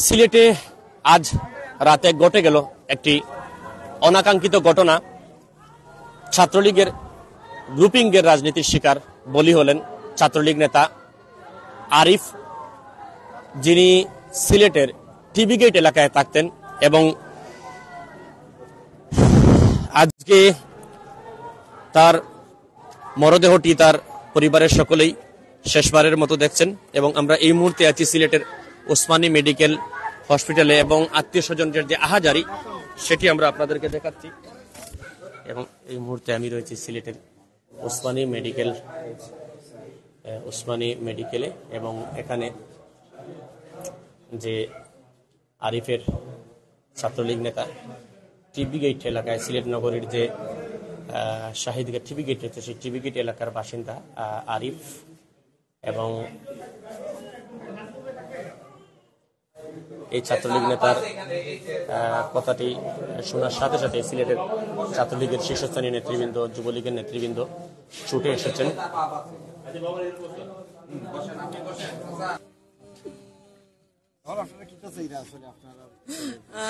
সিলেটে আজ রাতে ঘটে গেল একটি অনাকাঙ্ক্ষিত ঘটনা। ছাত্রলীগের গ্রুপিংয়ের রাজনীতির শিকার বলি হলেন ছাত্রলীগ নেতা আরিফ, যিনি সিলেটের টিবি গেট এলাকায় থাকতেন এবং আজকে তার মরদেহটি তার পরিবারের সকলেই শেষবারের মতো দেখছেন। এবং আমরা এই মুহূর্তে আছি সিলেটের ওসমানী মেডিকেল হসপিটালে এবং আত্মীয় স্বজনদের যে আহাজারি সেটি আমরা আপনাদেরকে দেখাচ্ছি। এবং এই মুহূর্তে আমি রয়েছি সিলেটের ওসমানী মেডিকেলে এবং এখানে যে আরিফের ছাত্রলীগ নেতা টিবি গেট এলাকায় সিলেট নগরীর যে শাহিদগেট টিবি গেট রয়েছে সেই টিবি গেট এলাকার বাসিন্দা আরিফ। এবং এই ছাত্রলীগ নেতার কথাটি শোনার সাথে সাথে সিলেটের ছাত্রলীগের শীর্ষস্থানীয় নেতৃবৃন্দ, যুবলীগের নেতৃবৃন্দ ছুটে এসেছেন।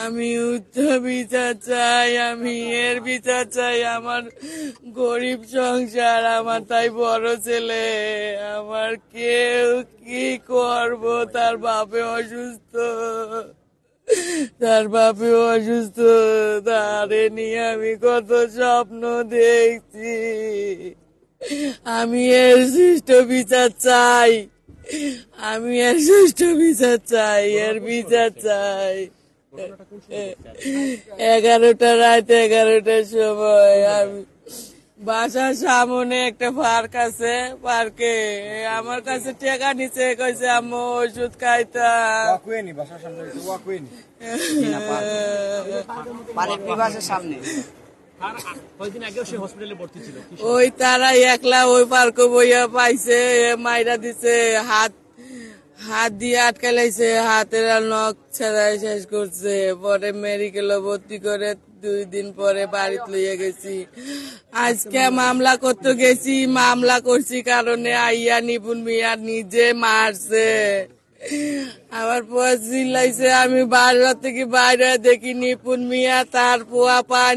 আমি উচ্চ বিচার চাই, আমি এর বিচার চাই। আমার গরিব সংসার, আমার তাই বড় ছেলে, আমার কেউ কি করব? তার বাপে অসুস্থ, তারে নিয়ে আমি কত স্বপ্ন দেখছি। আমি এর সুষ্ঠু বিচার চাই, এর বিচার চাই। 11টা রাত 11টার সময় আমি বাসার সামনে একটা পার্ক আছে, পার্কে আমার কাছে টাকা নিচে কইছে আম্মু ওষুধ খাইতাম। ওই তারা একলা ওই পার্কে বইয়া পাইছে, মাইরা দিছে, হাত দিয়ে আটকে লাইছে, হাতের নখ ছেড়াই শেষ করছে। পরে মেডিকেলে ভর্তি করে 2 দিন পরে বাড়িতে লইয়া গেছি। আজকে মামলা করতে গেছি, মামলা করছি কারণে আইয়া নিপুণ মিয়া নিজে মারছে। আমার পোয়া চিল্লাইছে, আমি বাড়ি থেকে বাইরে দেখি নিপুণ মিয়া তার পোয়া পান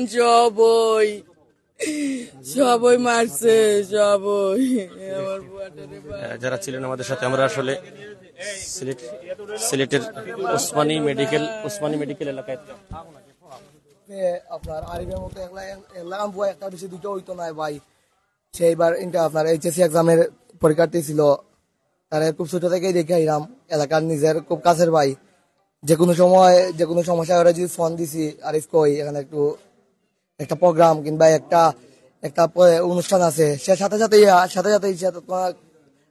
সবই মারছে, সবই। আমার যারা ছিলেন আমাদের সাথে, আমরা আসলে সিলেটের ওসমানী মেডিকেল এলাকায় আপনার আরিফের মতো একটা বেশি দুটো হইতো না ভাই। সেইবার আপনার এইচএসসি এক্সামের পরীক্ষার্থী ছিল, তারা খুব ছোট থেকেই দেখে আইলাম, এলাকার নিজের খুব কাছের ভাই। যে কোনো সময় যে কোনো সমস্যা ওরা যদি ফোন দিছি, আরিফ কই এখানে একটু একটা প্রোগ্রাম কিংবা একটা অনুষ্ঠান আছে, সে সাথে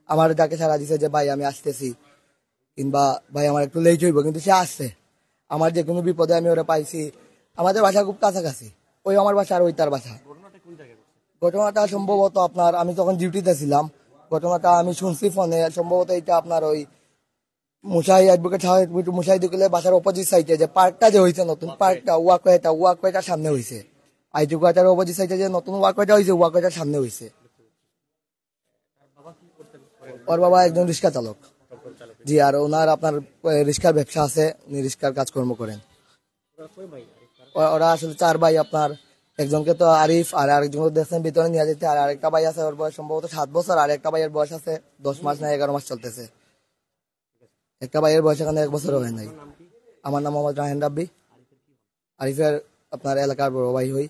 আমার ডাকে সারা দিছে যে ভাই আমি আসতেছি, কিংবা ভাই আমার একটু লেট হইব, কিন্তু সে আসছে। আমার যে কোনো বিপদে আমি ওরা পাইছি। আমাদের বাসা খুব কাছাকাছি, ওই আমার বাসা আর ওই তার বাসা। ঘটনাটা সম্ভবত আপনার, আমি তখন ডিউটিতে ছিলাম, ঘটনাটা আমি শুনছি ফোনে, সম্ভবত এটা আপনার ওই মুশাহি অ্যাডভোকেট মুশাহি দুকুলের বাসার অপোজিট সাইডে যে পার্কটা যে হয়েছে, নতুন পার্কটা ওয়াকওয়েটার সামনে হয়েছে। আইটি কোয়ার্টার অপোজিট সাইডে যে নতুন ওয়াকওয়েটা হয়েছে, ওয়াকওয়েটার সামনে হয়েছে। ওর বাবা একজন রিক্সা চালক, জি। আর ওনার আপনার রিক্সার ব্যবসা আছে, উনি রিক্সার কাজকর্ম করেন। ওরা আসলে 4 ভাই। আপনার একজনকে তো আরিফ, আর আরেকজনকে দেখছেন ভিতরে নিয়ে যেতে, আর আরেকটা ভাই আছে, ওর বয়স সম্ভবত 7 বছর, আর একটা ভাইয়ের বয়স আছে 10 মাস না 11 মাস চলতেছে। একটা ভাইয়ের বয়স এখানে 1 বছর হয় নাই। আমার নাম মোহাম্মদ রাহেন রাব্বি, আরিফের আপনার এলাকার বড় ভাই হই।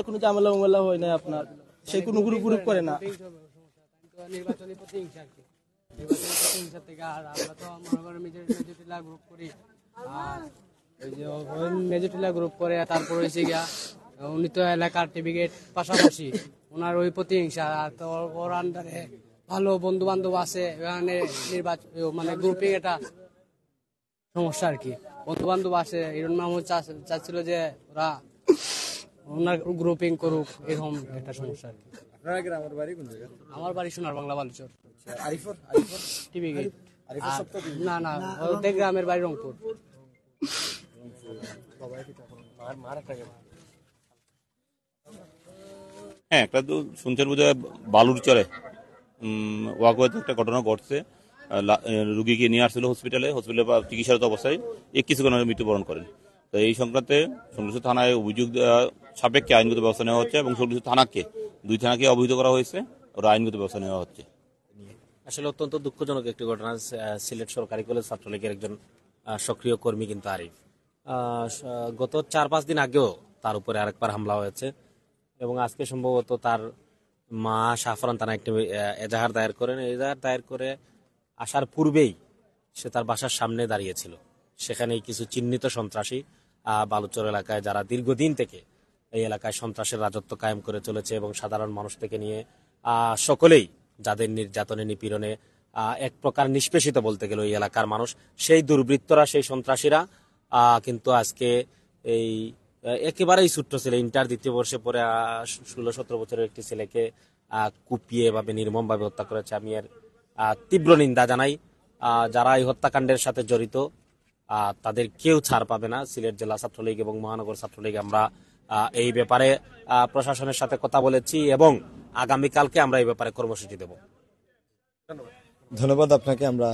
কোনো ঝামেলা হয় না, আপনার সে কোনো গ্রুপ করে না। নির্বাচনী প্রতিহিংসা থেকে, আর আমরা তো মনে করেন মেজরিটিলা গ্রুপ করি, আর ওই যে মেজরিটিলা গ্রুপ করে, তারপর হয়েছে গিয়া উনি তো এলাকার টিভি গেট পাশাপাশি, ওনার ওই প্রতিহিংসা। আর তো ওর আন্ডারে ভালো বন্ধু বান্ধব আছে, এখানে নির্বাচন মানে গ্রুপিং এটা সমস্যা আর কি। বন্ধু বান্ধব আছে, ইরন মাহমুদ চাচ্ছিল যে ওরা ওনার গ্রুপিং করুক, এরকম একটা সমস্যা আর কি। আমার বাড়ি সোনার বাংলা বালুচর, টিভি গেট। না ওদের গ্রামের বাড়ি রংপুর। হ্যাঁ, একটা তো শুনছেন বোধ হয় বালুর চরে ওয়াকওয়েতে একটা ঘটনা ঘটছে। রুগীকে নিয়ে আসছিল হসপিটালে চিকিৎসারত অবস্থায় কিছুক্ষণ আগে মৃত্যুবরণ করেন। তো এই সংক্রান্তে সংশ্লিষ্ট থানায় অভিযোগ সাপেক্ষে আইনগত ব্যবস্থা নেওয়া হচ্ছে এবং সংশ্লিষ্ট দুই থানাকে অবহিত করা হয়েছে, ওরা আইনগত ব্যবস্থা নেওয়া হচ্ছে। আসলে অত্যন্ত দুঃখজনক একটি ঘটনা। সিলেট সরকারি কলেজ ছাত্রলীগের একজন সক্রিয় কর্মী কিন্তু আরিফ, গত 4-5 দিন আগেও তার উপরে আরেকবার হামলা হয়েছে এবং আজকে সম্ভবত তার মা শাহফরান থানায় একটি এজাহার দায়ের করেন। এজাহার দায়ের করে আসার পূর্বেই সে তার বাসার সামনে দাঁড়িয়েছিল। সেখানেই কিছু চিহ্নিত সন্ত্রাসী বালুচর এলাকায়, যারা দীর্ঘদিন থেকে এই এলাকায় সন্ত্রাসের রাজত্ব কায়েম করে চলেছে এবং সাধারণ মানুষ থেকে নিয়ে সকলেই যাদের নির্যাতনে নিপীড়নে এক প্রকার নিষ্পেষিত বলতে গেল এই এলাকার মানুষ, সেই দুর্বৃত্তরা, সেই সন্ত্রাসীরা কিন্তু আজকে এই একেবারেই ছোট্ট ছেলে, ইন্টার দ্বিতীয় বর্ষে পরে 16-17 বছরের একটি ছেলেকে কুপিয়ে এভাবে নির্মমভাবে হত্যা করেছে। আমি এর তীব্র নিন্দা জানাই। যারা এই হত্যাকাণ্ডের সাথে জড়িত তাদের কেউ ছাড় পাবে না। সিলেট জেলা ছাত্রলীগ এবং মহানগর ছাত্রলীগ আমরা এই ব্যাপারে প্রশাসনের সাথে কথা বলেছি এবং আগামীকালকে আমরা এই ব্যাপারে কর্মসূচি দেব। ধন্যবাদ আপনাকে। আমরা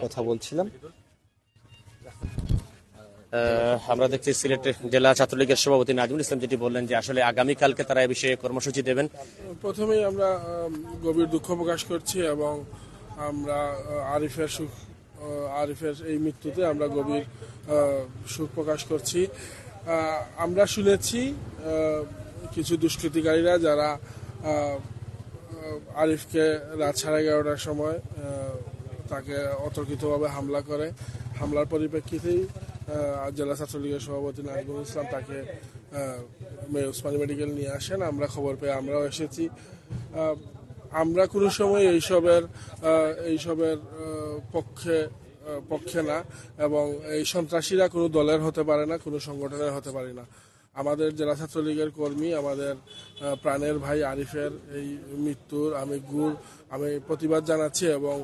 কথা বলছিলাম, আমরা দেখছি সিলেট জেলা ছাত্রলীগের সভাপতি নাজমুল ইসলাম যেটি বললেন যে আসলে আগামীকালকে তারা এই বিষয়ে কর্মসূচি দেবেন। প্রথমেই আমরা গভীর দুঃখ প্রকাশ করছি এবং আমরা আরিফের এই মৃত্যুতে আমরা গভীর শোক প্রকাশ করছি। আমরা শুনেছি কিছু দুষ্কৃতিকারীরা যারা আরিফকে রাত 11:30টার সময় তাকে অতর্কিতভাবে হামলা করে। হামলার পরিপ্রেক্ষিতেই জেলা ছাত্রলীগের সভাপতি নাজমুল ইসলাম তাকে ওসমানী মেডিকেল নিয়ে আসেন। আমরা খবর পেয়ে আমরাও এসেছি। আমরা কোনো সময় এইসবের পক্ষে না এবং এই সন্ত্রাসীরা কোনো দলের হতে পারে না, কোনো সংগঠনের হতে পারে না। আমাদের জেলা ছাত্রলীগের কর্মী, আমাদের প্রাণের ভাই আরিফের এই মৃত্যুর আমি প্রতিবাদ জানাচ্ছি এবং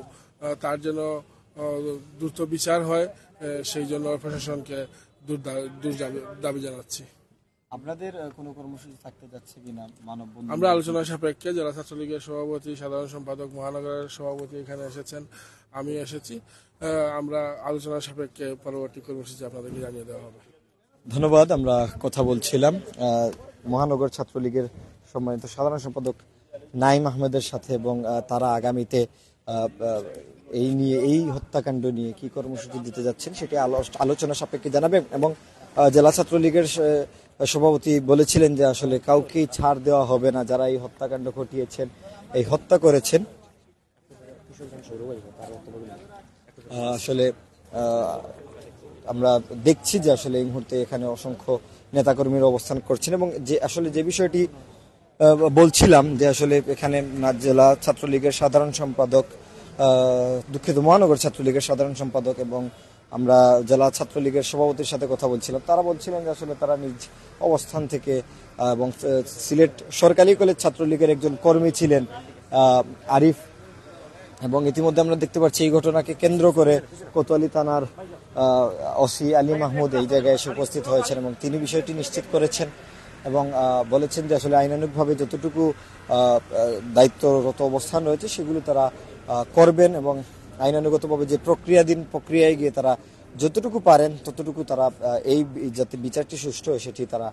তার জন্য দ্রুত বিচার হয় সেই জন্য প্রশাসনকে দাবি জানাচ্ছি। আপনাদের কোনো কর্মসূচি থাকতে যাচ্ছে কিনা? আমরা আলোচনা সাপেক্ষে জেলা ছাত্রলীগের সভাপতি, সাধারণ সম্পাদক, মহানগরের সভাপতি এখানে এসেছেন, আমি এসেছি। আমরা আলোচনা সাপেক্ষে পরবর্তী কর্মসূচি আপনাদেরকে জানিয়ে দেওয়া হবে। ধন্যবাদ। আমরা কথা বলছিলাম মহানগর ছাত্রলীগের সম্মানিত সাধারণ সম্পাদক নাইম আহমেদের সাথে এবং তারা আগামীতে এই হত্যাকাণ্ড নিয়ে কি কর্মসূচি দিতে যাচ্ছেন সেটি আলোচনা সাপেক্ষে জানাবে। এবং জেলা ছাত্রলীগের সভাপতি বলেছিলেন যে আসলে কাউকেই ছাড় দেওয়া হবে না, যারা এই হত্যাকাণ্ড ঘটিয়েছেন, এই হত্যা করেছেন। আসলে আমরা দেখছি যে আসলে এই মুহূর্তে এখানে অসংখ্য নেতাকর্মীরা অবস্থান করছেন এবং যে বিষয়টি বলছিলাম যে আসলে এখানে জেলা ছাত্রলীগের সাধারণ সম্পাদক, মহানগর ছাত্রলীগের সাধারণ সম্পাদক এবং আমরা জেলা ছাত্রলীগের সভাপতির সাথে কথা বলছিলাম। তারা বলছিলেন যে আসলে তারা নিজ অবস্থান থেকে এবং সিলেট সরকারি কলেজ ছাত্রলীগের একজন কর্মী ছিলেন আরিফ, এবং ইতিমধ্যে আমরা দেখতে পাচ্ছি এই ঘটনাকে কেন্দ্র করে কোতোয়ালি থানার ওসি আলী মাহমুদ এই জায়গায় এসে উপস্থিত হয়েছেন এবং তিনি বিষয়টি নিশ্চিত করেছেন এবং বলেছেন যে আসলে আইনানুগভাবে যতটুকু দায়িত্বগত অবস্থান রয়েছে সেগুলো তারা করবেন এবং আইনানুগতভাবে যে প্রক্রিয়ায় গিয়ে তারা যতটুকু পারেন ততটুকু তারা এই যাতে বিচারটি সুষ্ঠু হয় সেটি তারা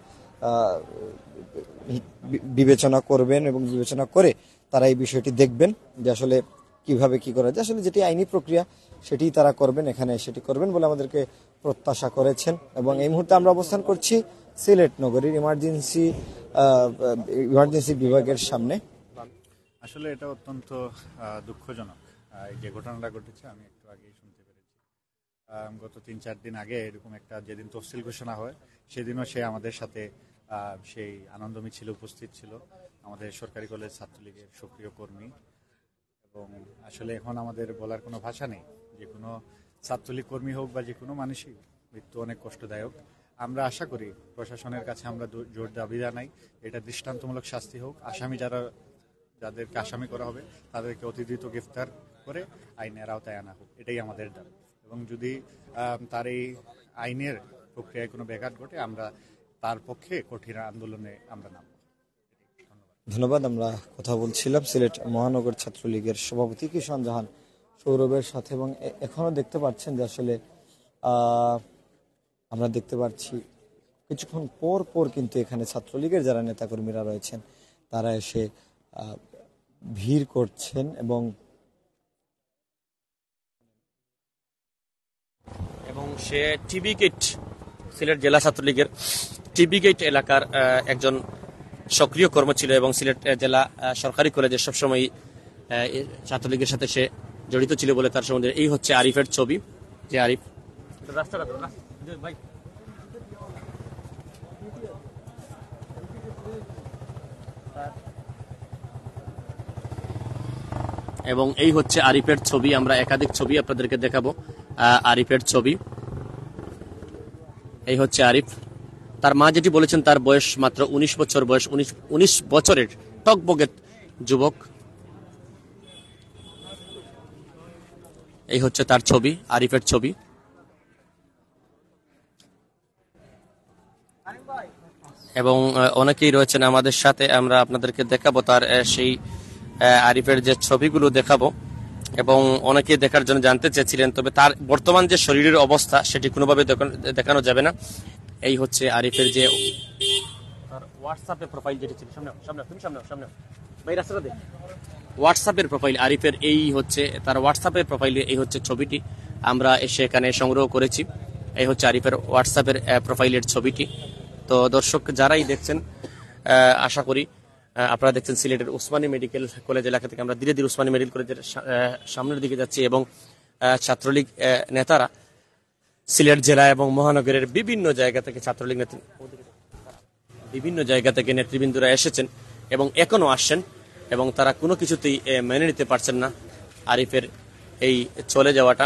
বিবেচনা করবেন এবং বিবেচনা করে তারা এই বিষয়টি দেখবেন যে আসলে কিভাবে কি করা যায়। আসলে যেটি আইনি প্রক্রিয়া সেটি তারা করবেন, এখানে সেটি করবেন বলে আমাদেরকে প্রত্যাশা করেছেন। এবং এই মুহূর্তে আমরা অবস্থান করছি সিলেট নগরীর ইমার্জেন্সি বিভাগের সামনে। আসলে এটা অত্যন্ত দুঃখজনক যে ঘটনাটা ঘটেছে। আমি একটু আগেই শুনতে পেরেছি, গত 3-4 দিন আগে এরকম একটা, যেদিন তফসিল ঘোষণা হয় সেদিনও সে আমাদের সাথে সেই আনন্দ মিছিলে উপস্থিত ছিল, আমাদের সরকারি কলেজ ছাত্রলীগের সক্রিয় কর্মী। এবং আসলে এখন আমাদের বলার কোনো ভাষা নেই, যে কোনো ছাত্রলীগ কর্মী হোক বা যে কোনো মানুষই মৃত্যু অনেক কষ্টদায়ক। আমরা আশা করি প্রশাসনের কাছে আমরা জোর দাবি জানাই এটা দৃষ্টান্তমূলক শাস্তি হোক, যাদেরকে আসামি করা হবে তাদেরকে অতি দ্রুত গ্রেফতার করে আইনের আওতায় আনা হোক, এটাই আমাদের দাবি। এবং যদি তার এই আইনের প্রক্রিয়ায় কোনো ব্যাঘাত ঘটে আমরা তার পক্ষে কঠিন আন্দোলনে আমরা নামব। ধন্যবাদ। আমরা কথা বলছিলাম সিলেট মহানগর ছাত্রলীগের সভাপতি কিষান জাহান সৌরভের সাথে, এবং এখনো দেখতে পাচ্ছেন যে আসলে আমরা দেখতে পাচ্ছি কিছুক্ষণ পর পর কিন্তু এখানে ছাত্রলীগের যারা নেতাকর্মীরা রয়েছেন তারা এসে ভিড় করছেন এবং সে টিবি গেট, সিলেট জেলা ছাত্রলীগের টিবি গেট এলাকার একজন সক্রিয় কর্মী ছিল এবং সিলেট জেলা সরকারি কলেজে সবসময় ছাত্রলীগের সাথে সে জড়িত ছিল বলে তার সম্বন্ধে এই হচ্ছে আরিফের ছবি। যে আরিফ এবং এই হচ্ছে আরিফের ছবি। আমরা একাধিক ছবি আপনাদেরকে দেখাবো। আরিফের ছবি, এই হচ্ছে আরিফ। তার মা যেটি বলেছেন তার বয়স মাত্র 19 বছর বয়স, 19 বছরের টকবগে যুবক। এই হচ্ছে তার ছবি, আরিফের ছবি। এবং অনেকেই রয়েছেন আমাদের সাথে, আমরা আপনাদেরকে দেখাবো তার সেই আরিফের যে ছবিগুলো দেখাবো। এবং অনেকে দেখার জন্য জানতে চেয়েছিলেন, তবে তার বর্তমান যে শরীরের অবস্থা সেটি কোনোভাবে দেখানো যাবে না। এই হচ্ছে আরিফের যে তার হোয়াটসঅ্যাপে প্রোফাইল যেটি ছিল, হোয়াটসঅ্যাপের প্রোফাইল আরিফের, এই হচ্ছে তার হোয়াটসঅ্যাপের প্রোফাইলে এই হচ্ছে ছবিটি আমরা এসে এখানে সংগ্রহ করেছি। এই হচ্ছে আরিফের হোয়াটসঅ্যাপের প্রোফাইলের ছবিটি। তো দর্শক যারাই দেখছেন, আশা করি আপনারা দেখছেন সিলেটের ওসমানী মেডিকেল কলেজ এলাকা থেকে আমরা ধীরে ধীরে ওসমানী মেডিকেল কলেজের সামনের দিকে যাচ্ছি এবং ছাত্রলীগ নেতারা সিলেট জেলা এবং মহানগরের বিভিন্ন জায়গা থেকে বিভিন্ন জায়গা থেকে নেতৃবৃন্দরা এসেছেন এবং এখনো আসছেন এবং তারা কোনো কিছুতেই মেনে নিতে পারছেন না আরিফের এই চলে যাওয়াটা।